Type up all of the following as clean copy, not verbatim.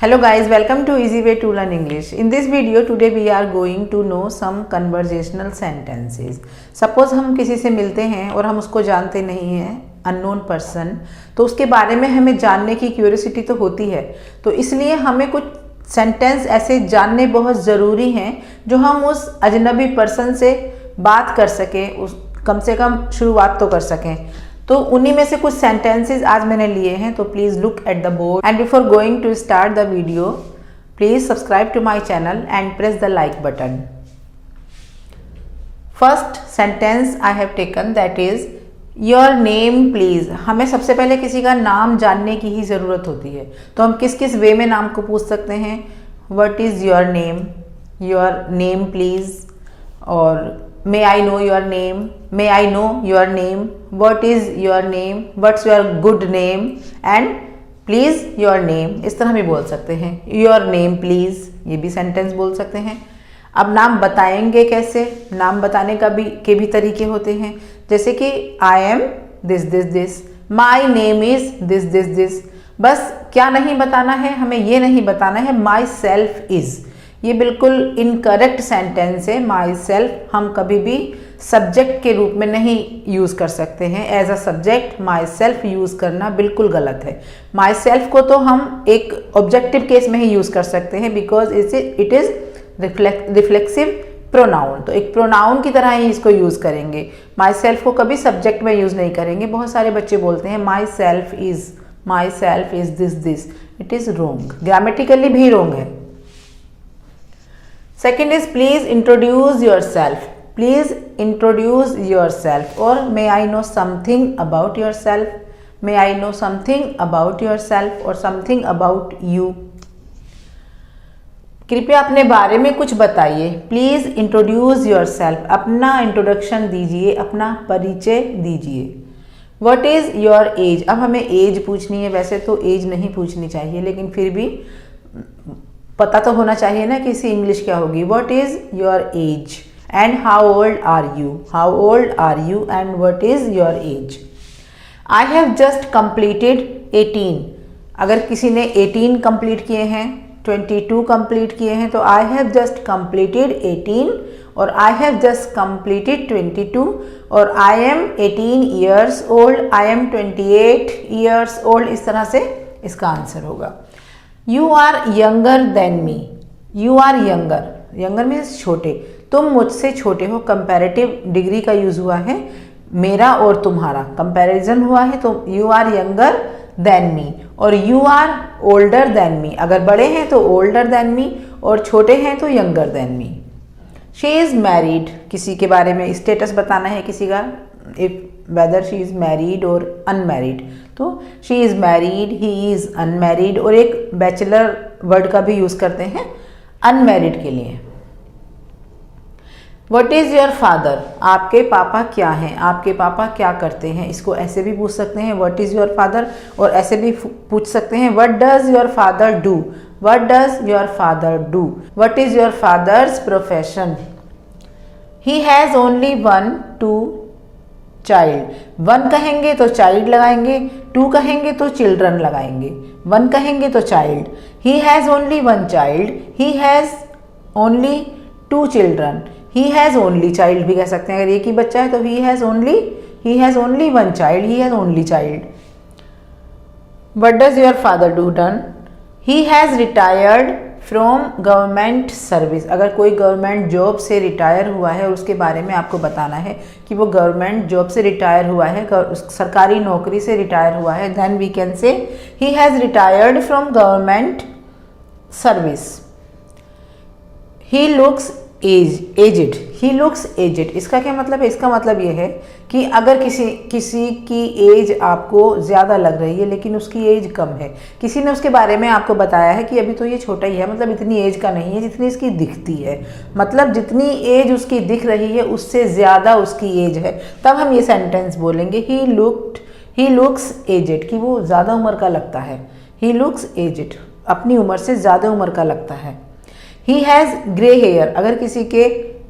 Hello guys, welcome to Easy Way to Learn English. In this video today we are going to know some conversational sentences. Suppose हम किसी से मिलते हैं और हम उसको जानते नहीं हैं, अननोन पर्सन, तो उसके बारे में हमें जानने की क्यूरियोसिटी तो होती है, तो इसलिए हमें कुछ सेंटेंस ऐसे जानने बहुत ज़रूरी हैं जो हम उस अजनबी पर्सन से बात कर सकें, उस कम से कम शुरुआत तो कर सकें। तो उन्हीं में से कुछ सेंटेंसेस आज मैंने लिए हैं, तो please look at the board and before going to start the video please subscribe to my channel and press the like button. First sentence I have taken that is your name please. हमें सबसे पहले किसी का नाम जानने की ही ज़रूरत होती है, तो हम किस किस वे में नाम को पूछ सकते हैं। What is your name please, और may I know your name, may I know your name, what is your name, what's your good name and please your name। इस तरह भी बोल सकते हैं। your name please, ये भी सेंटेंस बोल सकते हैं। अब नाम बताएंगे कैसे, नाम बताने के भी तरीके होते हैं, जैसे कि I am this, my name is this। बस क्या नहीं बताना है, हमें ये नहीं बताना है myself is, ये बिल्कुल इनकरेक्ट सेंटेंस है। माई सेल्फ हम कभी भी सब्जेक्ट के रूप में नहीं यूज़ कर सकते हैं। As a subject myself use करना बिल्कुल गलत है। माई सेल्फ को तो हम एक ऑब्जेक्टिव केस में ही यूज़ कर सकते हैं, because it is reflexive pronoun, तो एक प्रोनाउन की तरह ही इसको यूज़ करेंगे। माई सेल्फ को कभी सब्जेक्ट में यूज़ नहीं करेंगे। बहुत सारे बच्चे बोलते हैं my self is this, it is wrong, grammatically भी रोंग है। Second is please introduce yourself. Please introduce yourself, or may I know something about yourself? May I know something about yourself or something about you? कृपया अपने बारे में कुछ बताइए। Please introduce yourself. अपना introduction दीजिए, अपना परिचय दीजिए। What is your age? अब हमें एज पूछनी है। वैसे तो एज नहीं पूछनी चाहिए, लेकिन फिर भी पता तो होना चाहिए ना कि इसकी इंग्लिश क्या होगी। What is your age and how old are you and what is your age. I have just completed 18। अगर किसी ने 18 कंप्लीट किए हैं, 22 कंप्लीट किए हैं, तो आई हैव जस्ट कंप्लीटेड 18 और आई हैव जस्ट कंप्लीटेड 22 और I am 18 years old, I am 28 years old. इस तरह से इसका आंसर होगा। You are younger than me. You are younger means छोटे। तुम मुझसे छोटे हो। कंपैरेटिव डिग्री का यूज हुआ है, मेरा और तुम्हारा कंपैरिजन हुआ है, तो you are younger than me और you are older than me। अगर बड़े हैं तो older than me और छोटे हैं तो younger than me। She is married, किसी के बारे में स्टेटस बताना है किसी का, whether she is married or unmarried, तो she is married, he is unmarried, और एक बैचलर वर्ड का भी यूज़ करते हैं अनमैरिड के लिए। What is your father? आपके पापा क्या हैं, आपके पापा क्या करते हैं। इसको ऐसे भी पूछ सकते हैं What is your father, और ऐसे भी पूछ सकते हैं What does your father do? What does your father do? What is your father's profession? He has only 2 child. 1 कहेंगे तो चाइल्ड लगाएंगे, 2 कहेंगे तो चिल्ड्रन लगाएंगे। 1 कहेंगे तो child. He has only 1 child, he has only 2 children, he has only child भी कह सकते हैं। अगर एक ही बच्चा है तो he has only 1 child, he has only child. What does your father do done? He has retired from government service. अगर कोई गवर्नमेंट जॉब से रिटायर हुआ है और उसके बारे में आपको बताना है कि वो गवर्नमेंट जॉब से रिटायर हुआ है, सरकारी नौकरी से रिटायर हुआ है, then we can say he has retired from government service. He looks aged, he looks aged. इसका क्या मतलब है? इसका मतलब ये है कि अगर किसी की एज आपको ज़्यादा लग रही है लेकिन उसकी एज कम है, किसी ने उसके बारे में आपको बताया है कि अभी तो ये छोटा ही है, मतलब इतनी एज का नहीं है जितनी इसकी दिखती है, मतलब जितनी एज उसकी दिख रही है उससे ज़्यादा उसकी एज है, तब हम ये सेंटेंस बोलेंगे ही लुक्स एजिड, कि वो ज़्यादा उम्र का लगता है। ही लुक्स एजिड, अपनी उम्र से ज़्यादा उम्र का लगता है। He has grey hair. अगर किसी के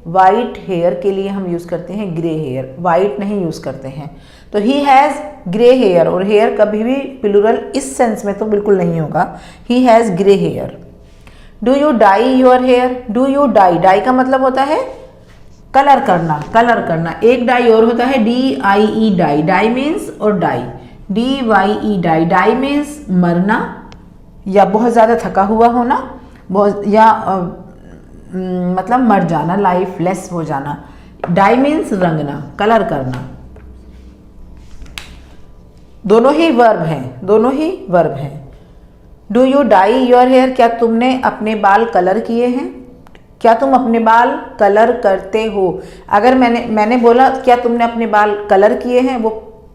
वाइट हेयर के लिए हम यूज़ करते हैं ग्रे हेयर, वाइट नहीं यूज़ करते हैं। तो ही हैज़ ग्रे हेयर, और हेयर कभी भी प्लूरल इस सेंस में तो बिल्कुल नहीं होगा। He has grey hair. Do you dye your hair? Do you dye, dye का मतलब होता है कलर करना, कलर करना। एक डाई और होता है DIE, डाई, डाई मीन्स और dye, DYE dye, die means मरना या बहुत ज़्यादा थका हुआ होना, बहुत या मतलब मर जाना, लाइफ लेस हो जाना। डाई मीन्स रंगना, कलर करना। दोनों ही वर्ब हैं, दोनों ही वर्ब हैं। Do you dye your hair, क्या तुमने अपने बाल कलर किए हैं? क्या तुम अपने बाल कलर करते हो? अगर मैंने बोला क्या तुमने अपने बाल कलर किए हैं, वो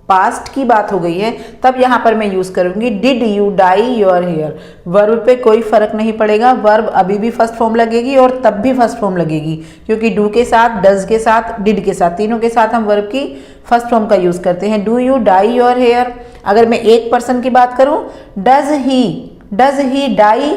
पास्ट की बात हो गई है, तब यहाँ पर मैं यूज़ करूँगी did you dye your hair. Verb पे कोई फ़र्क नहीं पड़ेगा, वर्ब अभी भी फर्स्ट फॉर्म लगेगी और तब भी फर्स्ट फॉर्म लगेगी, क्योंकि डू के साथ, डज के साथ, डिड के साथ, तीनों के साथ हम वर्ब की फर्स्ट फॉर्म का यूज़ करते हैं। Do you dye your hair, अगर मैं एक पर्सन की बात करूँ, does he dye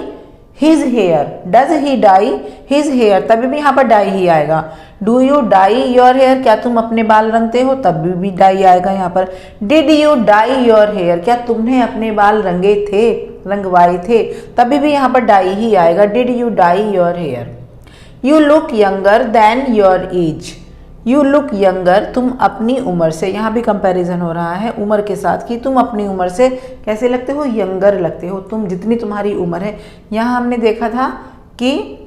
his hair, does he dye his hair, तभी भी यहाँ पर डाई ही आएगा। Do you dye your hair, क्या तुम अपने बाल रंगते हो, तब भी डाई आएगा यहाँ पर। Did you dye your hair, क्या तुमने अपने बाल रंगे थे, रंगवाए थे, तभी भी यहाँ पर डाई ही आएगा। Did you dye your hair. You look younger than your age, you look younger, तुम अपनी उम्र से, यहाँ भी कंपैरिजन हो रहा है उम्र के साथ कि तुम अपनी उम्र से कैसे लगते हो, यंगर लगते हो, तुम जितनी तुम्हारी उम्र है। यहाँ हमने देखा था कि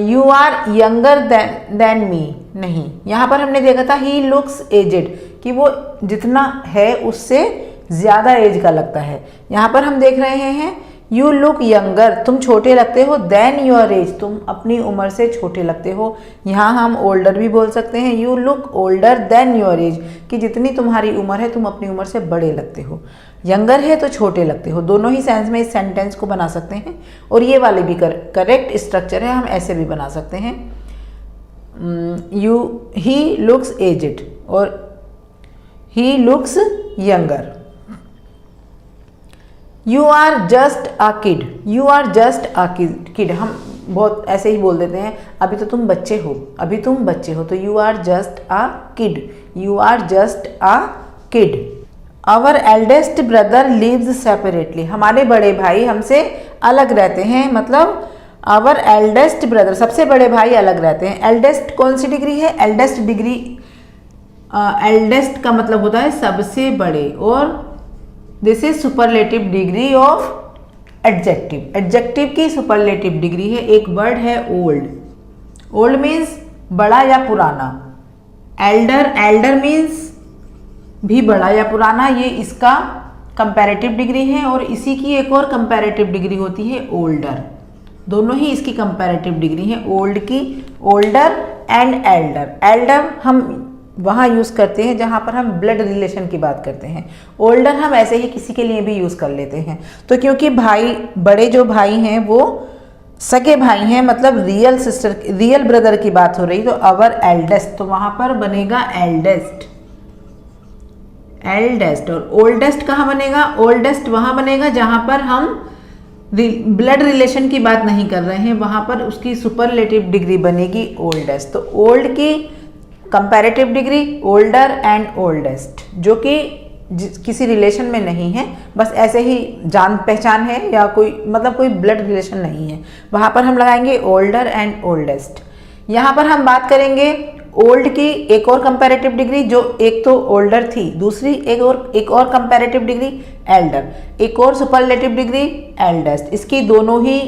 you are younger than me, नहीं, यहाँ पर हमने देखा था ही लुक्स एजेड, कि वो जितना है उससे ज़्यादा एज का लगता है। यहाँ पर हम देख रहे हैं यू लुक यंगर, तुम छोटे लगते हो, देन योर एज, तुम अपनी उम्र से छोटे लगते हो। यहाँ हम ओल्डर भी बोल सकते हैं, you look older than your as, कि जितनी तुम्हारी उम्र है तुम अपनी उम्र से बड़े लगते हो। यंगर है तो छोटे लगते हो, दोनों ही सेंस में इस सेंटेंस को बना सकते हैं। और ये वाले भी करेक्ट स्ट्रक्चर है, हम ऐसे भी बना सकते हैं, ही लुक्स एजेड और he looks younger. You are just a kid, you are just a kid, हम बहुत ऐसे ही बोल देते हैं, अभी तो तुम बच्चे हो, अभी तुम बच्चे हो, तो you are just a kid, you are just a kid. Our eldest brother lives separately, हमारे बड़े भाई हमसे अलग रहते हैं, मतलब आवर एल्डेस्ट ब्रदर, सबसे बड़े भाई अलग रहते हैं। एल्डेस्ट कौन सी डिग्री है? एल्डेस्ट डिग्री, एल्डेस्ट का मतलब होता है सबसे बड़े, और this is superlative degree of adjective, adjective की सुपरलेटिव डिग्री है। एक वर्ड है ओल्ड, ओल्ड मीन्स बड़ा या पुराना, एल्डर, एल्डर मीन्स भी बड़ा या पुराना, ये इसका कंपैरेटिव डिग्री है। और इसी की एक और कंपैरेटिव डिग्री होती है ओल्डर, दोनों ही इसकी कंपैरेटिव डिग्री है, ओल्ड की, ओल्डर एंड एल्डर। एल्डर हम वहाँ यूज़ करते हैं जहाँ पर हम ब्लड रिलेशन की बात करते हैं, ओल्डर हम ऐसे ही किसी के लिए भी यूज़ कर लेते हैं। तो क्योंकि भाई, बड़े जो भाई हैं वो सगे भाई हैं, मतलब रियल सिस्टर, रियल ब्रदर की बात हो रही, तो अवर एल्डेस्ट, तो वहाँ पर बनेगा एल्डेस्ट, एल्डेस्ट। और ओल्डेस्ट कहाँ बनेगा? ओल्डेस्ट वहाँ बनेगा जहाँ पर हम ब्लड रिलेशन की बात नहीं कर रहे हैं, वहाँ पर उसकी सुपरलेटिव डिग्री बनेगी ओल्डेस्ट। तो ओल्ड की comparative degree older and oldest, जो कि किसी रिलेशन में नहीं है, बस ऐसे ही जान पहचान है या कोई मतलब कोई ब्लड रिलेशन नहीं है, वहाँ पर हम लगाएंगे ओल्डर एंड ओल्डेस्ट। यहाँ पर हम बात करेंगे ओल्ड की एक और कंपैरेटिव डिग्री, जो एक तो ओल्डर थी, दूसरी एक और कंपैरेटिव डिग्री एल्डर, एक और सुपरलेटिव डिग्री एल्डेस्ट। इसकी दोनों ही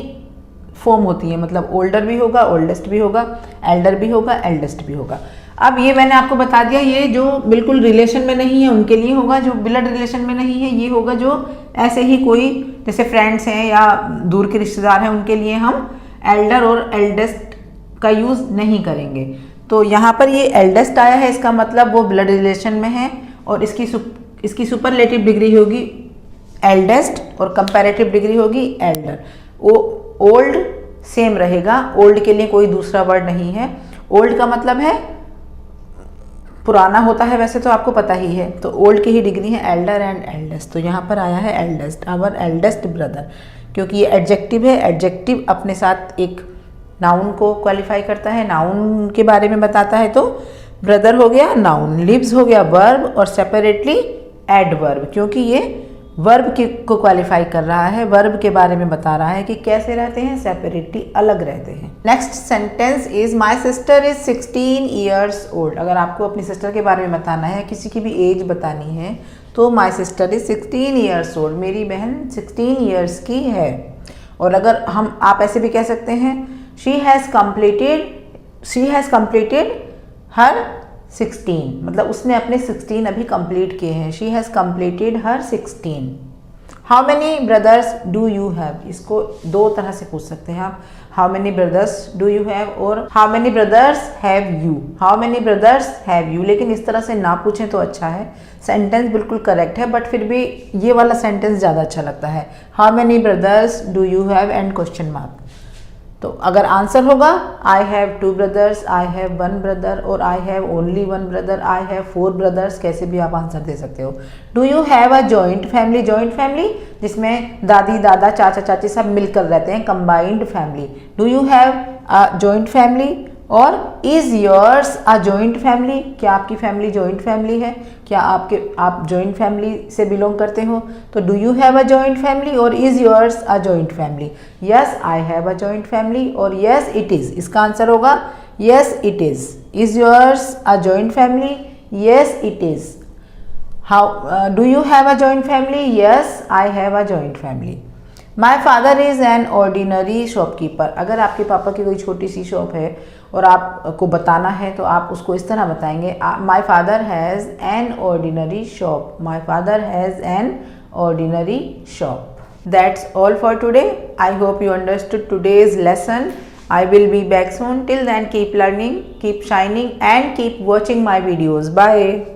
फॉर्म होती है, मतलब ओल्डर भी होगा, ओल्डेस्ट भी होगा, एल्डर भी होगा, एल्डेस्ट भी होगा। अब ये मैंने आपको बता दिया, ये जो बिल्कुल रिलेशन में नहीं है उनके लिए होगा, जो ब्लड रिलेशन में नहीं है ये होगा जो ऐसे ही कोई जैसे फ्रेंड्स हैं या दूर के रिश्तेदार हैं, उनके लिए हम एल्डर और एल्डेस्ट का यूज़ नहीं करेंगे। तो यहाँ पर ये एल्डेस्ट आया है, इसका मतलब वो ब्लड रिलेशन में है, और इसकी सुपरलेटिव डिग्री होगी एल्डेस्ट और कंपैरेटिव डिग्री होगी एल्डर। ओल्ड सेम रहेगा, ओल्ड के लिए कोई दूसरा वर्ड नहीं है। ओल्ड का मतलब है पुराना होता है, वैसे तो आपको पता ही है, तो ओल्ड की ही डिग्री है एल्डर एंड एल्डेस्ट। तो यहाँ पर आया है एल्डेस्ट, आवर एल्डेस्ट ब्रदर, क्योंकि ये एडजेक्टिव है, एडजेक्टिव अपने साथ एक नाउन को क्वालिफाई करता है, नाउन के बारे में बताता है। तो ब्रदर हो गया नाउन, लिव्स हो गया वर्ब और सेपरेटली एडवर्ब, क्योंकि ये वर्ब को क्वालिफाई कर रहा है, वर्ब के बारे में बता रहा है कि कैसे रहते हैं, सेपरेटली अलग रहते हैं। Next sentence is my sister is 16 years old. अगर आपको अपनी सिस्टर के बारे में बताना है, किसी की भी एज बतानी है, तो my sister is 16 years old, मेरी बहन 16 ईयर्स की है। और अगर आप ऐसे भी कह सकते हैं शी हैज़ कंप्लीटेड हर 16, मतलब उसने अपने 16 अभी कंप्लीट किए हैं। She has completed her 16। How many brothers do you have, इसको दो तरह से पूछ सकते हैं आप, how many brothers do you have और how many brothers have you. How many brothers have you, लेकिन इस तरह से ना पूछें तो अच्छा है, सेंटेंस बिल्कुल करेक्ट है, बट फिर भी ये वाला सेंटेंस ज़्यादा अच्छा लगता है, how many brothers do you have and question mark. तो अगर आंसर होगा I have 2 brothers, I have 1 brother और I have only 1 brother, I have 4 brothers, कैसे भी आप आंसर दे सकते हो। Do you have a joint family, joint family जिसमें दादी दादा चाचा चाची सब मिलकर रहते हैं, combined family. Do you have a joint family और is yours a joint family, क्या आपकी फैमिली जॉइंट फैमिली है, क्या आप जॉइंट फैमिली से बिलोंग करते हो। तो do you have a joint family और is yours a joint family. Yes I have a joint family और यस इट इज़, इसका आंसर होगा yes it is. Is yours a joint family, yes it is. How do you have a joint family, yes I have a joint family. My father is an ordinary shopkeeper, अगर आपके पापा की कोई छोटी सी shop है और आपको बताना है तो आप उसको इस तरह बताएंगे, my father has an ordinary shop, my father has an ordinary shop. That's all for today. I hope you understood today's lesson. I will be back soon. Till then, keep learning, keep shining, and keep watching my videos. Bye.